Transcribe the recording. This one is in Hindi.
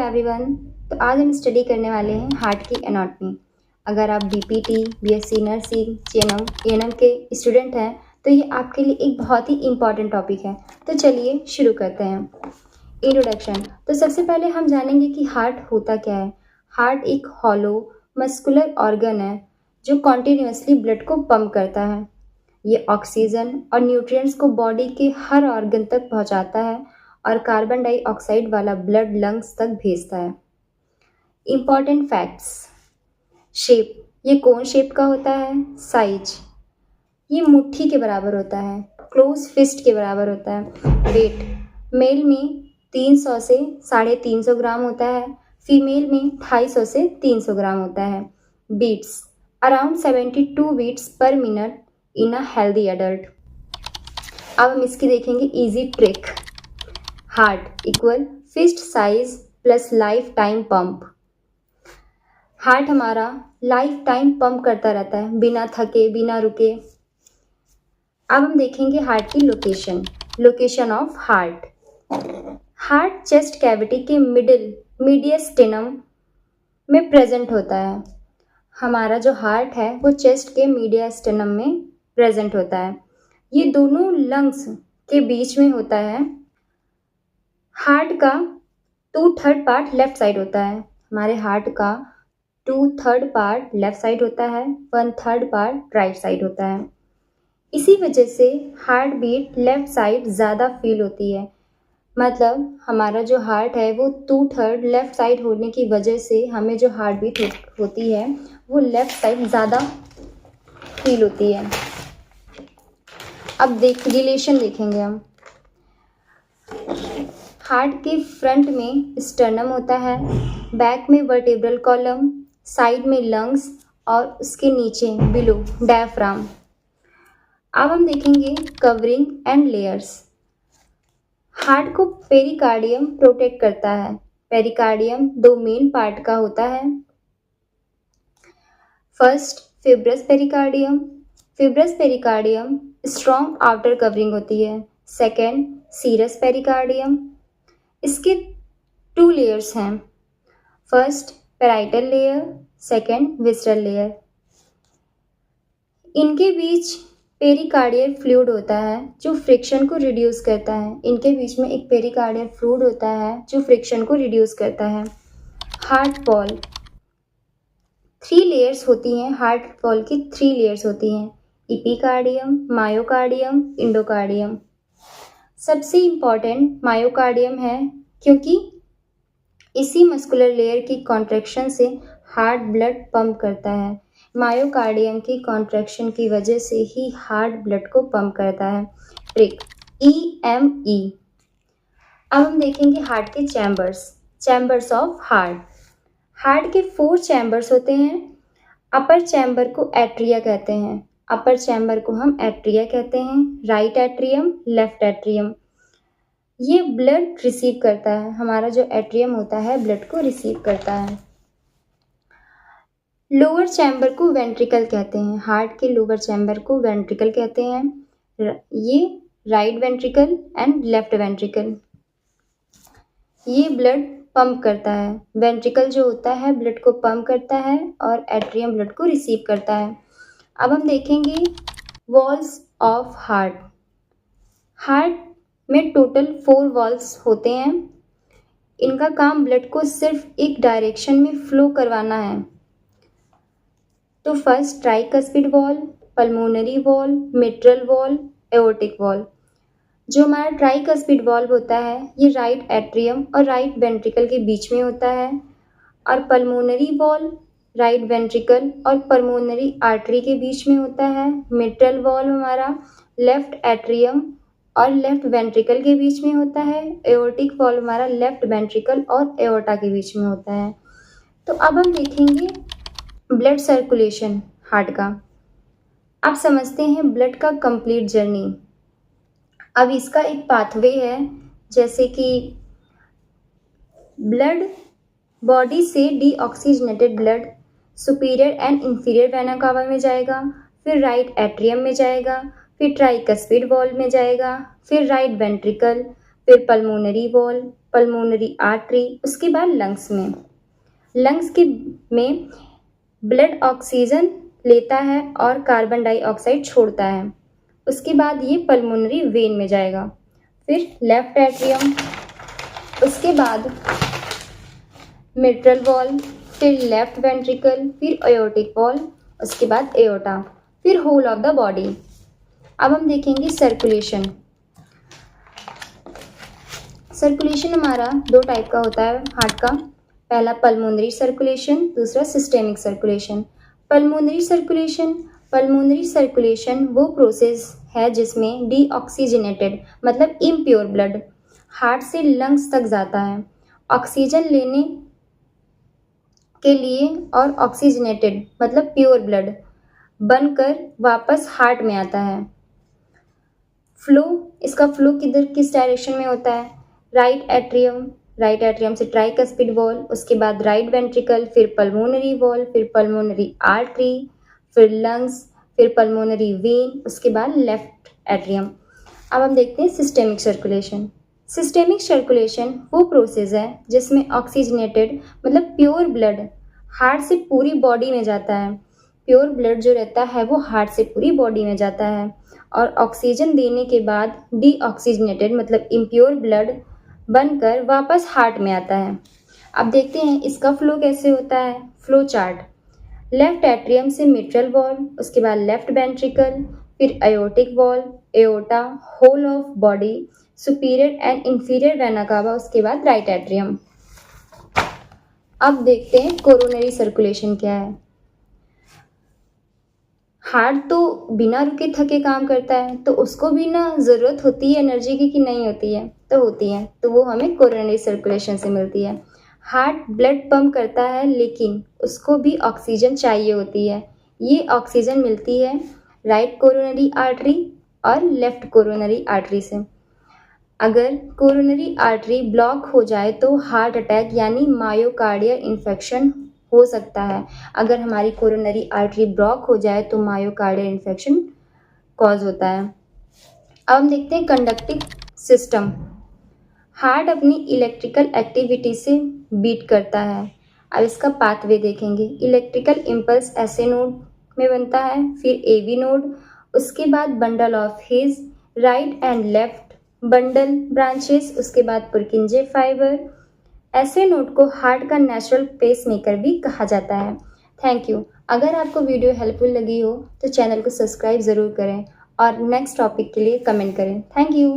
एवरीवन। तो आज हम स्टडी करने वाले हैं हार्ट की एनाटॉमी। अगर आप BPT, BSc nursing, GNM, ANM के स्टूडेंट हैं तो ये आपके लिए एक बहुत ही इम्पॉर्टेंट टॉपिक है। तो चलिए शुरू करते हैं। इंट्रोडक्शन। तो सबसे पहले हम जानेंगे कि हार्ट होता क्या है। हार्ट एक हॉलो मस्कुलर ऑर्गन है जो कॉन्टिन्यूसली ब्लड को पंप करता है। ये ऑक्सीजन और न्यूट्रिएंट्स को बॉडी के हर ऑर्गन तक पहुंचाता है और कार्बन डाइऑक्साइड वाला ब्लड लंग्स तक भेजता है। Important facts. शेप, ये कोन शेप का होता है। साइज, ये मुट्ठी के बराबर होता है। क्लोज फिस्ट के बराबर होता है। वेट, मेल में 300 से 350 ग्राम होता है। फीमेल में 250 से 300 ग्राम होता है। Beats, around 72 beats per minute in a healthy adult. अब हम इसकी देखेंगे easy trick. Heart equal fist size plus lifetime pump. Heart हमारा लाइफ टाइम पंप करता रहता है बिना थके बिना रुके। अब हम देखेंगे हार्ट की location. Location of heart. Heart chest cavity के मीडियस्टेनम में प्रेजेंट होता है। हमारा जो हार्ट है वो चेस्ट के मीडियस्टेनम में प्रेजेंट होता है। ये दोनों लंग्स के बीच में होता है। हार्ट का 2/3 पार्ट लेफ्ट साइड होता है। हमारे हार्ट का 2/3 पार्ट लेफ्ट साइड होता है, 1/3 पार्ट राइट साइड होता है। इसी वजह से हार्ट बीट लेफ्ट साइड ज़्यादा फील होती है। मतलब हमारा जो हार्ट है वो 2/3 लेफ्ट साइड होने की वजह से हमें जो हार्ट बीट होती है वो लेफ्ट साइड ज़्यादा फील होती है। अब रिलेशन देखेंगे हम। हार्ट के फ्रंट में स्टर्नम होता है, बैक में वर्टेब्रल कॉलम, साइड में लंग्स और उसके नीचे बिलो डायफ्राम। अब हम देखेंगे कवरिंग एंड लेयर्स। हार्ट को पेरिकार्डियम प्रोटेक्ट करता है। पेरिकार्डियम 2 मेन पार्ट का होता है। First fibrous pericardium. Fibrous pericardium strong outer covering होती है। Second serous pericardium. इसके 2 लेयर्स हैं। First parietal layer, second visceral layer. इनके बीच पेरिकार्डियल फ्लूइड होता है जो फ्रिक्शन को रिड्यूस करता है। इनके बीच में एक पेरिकार्डियल फ्लूइड होता है जो फ्रिक्शन को रिड्यूस करता है। हार्ट वॉल 3 लेयर्स होती हैं। हार्ट वॉल की 3 लेयर्स होती हैं, इपिकार्डियम, मायोकार्डियम, इंडोकार्डियम। सबसे इम्पॉर्टेंट मायोकार्डियम है क्योंकि इसी मस्कुलर लेयर की कॉन्ट्रैक्शन से हार्ट ब्लड पंप करता है। मायोकार्डियम की कॉन्ट्रैक्शन की वजह से ही हार्ट ब्लड को पंप करता है। Trick EME। अब हम देखेंगे हार्ट के चैम्बर्स ऑफ हार्ट। हार्ट के 4 चैम्बर्स होते हैं। अपर चैम्बर को एट्रिया कहते हैं। अपर चैम्बर को हम एट्रिया कहते हैं। Right atrium, left atrium. ये ब्लड रिसीव करता है। हमारा जो एट्रियम होता है ब्लड को रिसीव करता है। लोअर चैम्बर को वेंट्रिकल कहते हैं। हार्ट के लोअर चैम्बर को वेंट्रिकल कहते हैं। ये right ventricle and left ventricle. ये ब्लड पंप करता है। वेंट्रिकल जो होता है ब्लड को पंप करता है और एट्रियम ब्लड को रिसीव करता है। अब हम देखेंगे वॉल्स ऑफ हार्ट। हार्ट में टोटल 4 वॉल्स होते हैं। इनका काम ब्लड को सिर्फ एक डायरेक्शन में फ्लो करवाना है। तो first tricuspid wall, pulmonary wall, mitral valve, aortic wall. जो हमारा ट्राइकस्पिड वॉल्व होता है ये राइट एट्रियम और राइट वेंट्रिकल के बीच में होता है। और पल्मोनरी वॉल राइट वेंट्रिकल और पल्मोनरी आर्टरी के बीच में होता है। मिट्रल वॉल्व हमारा लेफ्ट एट्रियम और लेफ्ट वेंट्रिकल के बीच में होता है। एओर्टिक वॉल्व हमारा लेफ्ट वेंट्रिकल और एओर्टा के बीच में होता है। तो अब हम देखेंगे ब्लड सर्कुलेशन हार्ट का। अब समझते हैं ब्लड का कंप्लीट जर्नी। अब इसका एक पाथवे है, जैसे कि ब्लड बॉडी से deoxygenated blood superior and inferior vena कावा में जाएगा, फिर राइट एट्रियम में जाएगा, फिर ट्राइकस्पिड वॉल्व में जाएगा, फिर राइट वेंट्रिकल, फिर पल्मोनरी वॉल्व, पल्मोनरी आर्टरी, उसके बाद लंग्स में। लंग्स के में ब्लड ऑक्सीजन लेता है और कार्बन डाइऑक्साइड छोड़ता है। उसके बाद ये पल्मोनरी वेन में जाएगा, फिर लेफ्ट एट्रियम, उसके बाद मिट्रल वॉल, फिर लेफ्ट वेंट्रिकल, फिर एयोर्टिक वॉल, उसके बाद एओर्टा, फिर होल ऑफ द बॉडी। अब हम देखेंगे सर्कुलेशन। सर्कुलेशन हमारा दो टाइप का होता है हार्ट का। पहला पल्मोनरी सर्कुलेशन, दूसरा सिस्टेमिक सर्कुलेशन। पल्मोनरी सर्कुलेशन वो प्रोसेस है जिसमें डीऑक्सीजनेटेड मतलब इम्प्योर ब्लड हार्ट से लंग्स तक जाता है ऑक्सीजन लेने के लिए, और ऑक्सीजनेटेड मतलब प्योर ब्लड बनकर वापस हार्ट में आता है। इसका फ्लो किस डायरेक्शन में होता है? राइट एट्रियम से ट्राइकस्पिड वॉल, उसके बाद राइट वेंट्रिकल, फिर पल्मोनरी वॉल, फिर पल्मोनरी आर्टरी, फिर लंग्स, फिर पल्मोनरी वेन, उसके बाद लेफ्ट एट्रियम। अब हम देखते हैं सिस्टेमिक सर्कुलेशन। सिस्टेमिक सर्कुलेशन वो प्रोसेस है जिसमें ऑक्सीजनेटेड मतलब प्योर ब्लड हार्ट से पूरी बॉडी में जाता है। प्योर ब्लड जो रहता है वो हार्ट से पूरी बॉडी में जाता है और ऑक्सीजन देने के बाद डीऑक्सीजनेटेड मतलब इम्प्योर ब्लड बनकर वापस हार्ट में आता है। अब देखते हैं इसका फ्लो कैसे होता है। Flow chart. लेफ्ट एट्रियम से मिट्रल वॉल, उसके बाद लेफ्ट वेंट्रिकल, फिर aortic valve, aorta, whole of body, superior and inferior vena cava, उसके बाद राइट एट्रियम। अब देखते हैं कोरोनरी सर्कुलेशन क्या है। हार्ट तो बिना रुके थके काम करता है, तो उसको भी ना ज़रूरत होती है एनर्जी की कि नहीं होती है? तो होती है, तो वो हमें कोरोनरी सर्कुलेशन से मिलती है। हार्ट ब्लड पंप करता है लेकिन उसको भी ऑक्सीजन चाहिए होती है। ये ऑक्सीजन मिलती है राइट कोरोनरी आर्टरी और लेफ्ट कोरोनरी आर्टरी से। अगर कोरोनरी आर्टरी ब्लॉक हो जाए तो हार्ट अटैक यानी मायोकार्डियल इन्फेक्शन हो सकता है। अगर हमारी कोरोनरी आर्टरी ब्लॉक हो जाए तो मायोकार्डियल इन्फेक्शन कॉज होता है। अब हम देखते हैं कंडक्टिंग सिस्टम। हार्ट अपनी इलेक्ट्रिकल एक्टिविटी से बीट करता है। अब इसका पाथवे देखेंगे। इलेक्ट्रिकल इम्पल्स ऐसे नोड में बनता है, फिर एवी नोड, उसके बाद bundle of his right and left bundle branches, उसके बाद पुरकिंजे फाइबर। ऐसे नोड को हार्ट का नेचुरल पेसमेकर भी कहा जाता है। Thank you. अगर आपको वीडियो हेल्पफुल लगी हो तो चैनल को सब्सक्राइब ज़रूर करें और नेक्स्ट टॉपिक के लिए कमेंट करें। Thank you.